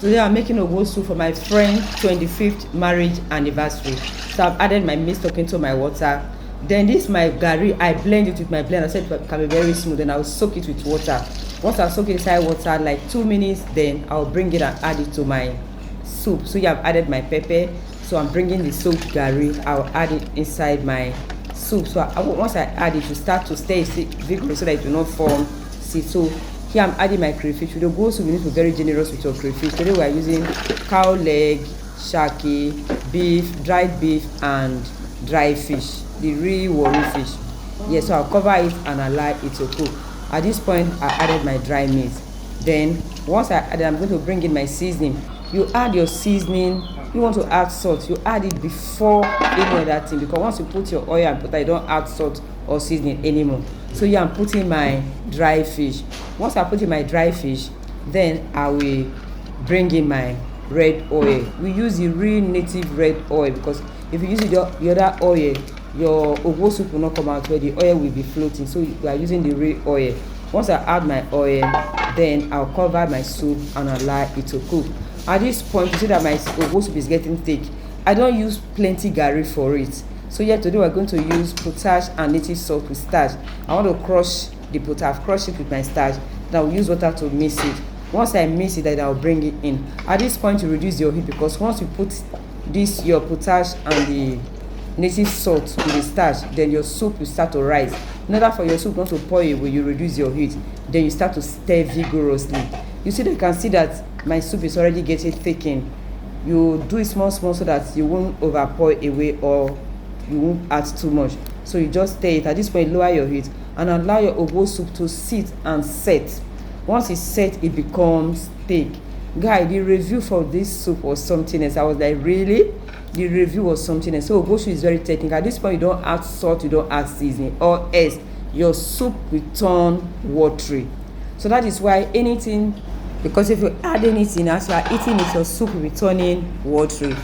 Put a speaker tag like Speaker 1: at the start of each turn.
Speaker 1: Today I'm making owho soup for my friend 25th marriage anniversary. So I've added my mixed up into my water. Then this my garri, I blend it with my blender. I said it can be very smooth. Then I'll soak it with water. Once I soak it inside water like 2 minutes, then I'll bring it and add it to my soup. So yeah, I've added my pepper. So I'm bringing the soaked garri. I'll add it inside my soup. So once I add it, you start to stir it vigorously so that it will not form seed. So here I'm adding my crayfish. With the owho soup, you need to be very generous with your crayfish. Today we are using cow leg, shaki, beef, dried beef, and dry fish, the real worry fish. Yes, so I'll cover it and allow it to cook. At this point, I added my dry meat. Then once I add it, I'm going to bring in my seasoning. You add your seasoning. You want to add salt, you add it before any other thing, because once you put your oil and butter, you don't add salt or seasoning anymore. So yeah, I'm putting my dry fish. Once I put in my dry fish, then I will bring in my red oil. We use the real native red oil, because if you use the other oil, your owho soup will not come out where the oil will be floating. So we are using the real oil. Once I add my oil, then I'll cover my soup and allow it to cook. At this point, you see that my owho soup is getting thick. I don't use plenty garri for it. So yeah, today we're going to use potash and native salt with starch. I want to crush the potash. I've crushed it with my starch. Then I'll use water to mix it. Once I mix it, then I'll bring it in. At this point, you reduce your heat, because once you put your potash and the native salt with the starch, then your soup will start to rise. In order for your soup not to pour away, you reduce your heat. Then you start to stir vigorously. You see, you can see that my soup is already getting thickened. You do it small so that you won't over pour away or you won't add too much. So you just stir it. At this point, lower your heat and allow your owho soup to sit and set. Once it's set, it becomes thick. Guy, the review for this soup was something else. I was like, really? The review was something else. So owho soup is very technical. At this point, you don't add salt, you don't add seasoning, or else your soup will turn watery. So that is why anything, because if you add anything as you are eating it, your soup will be turning watery.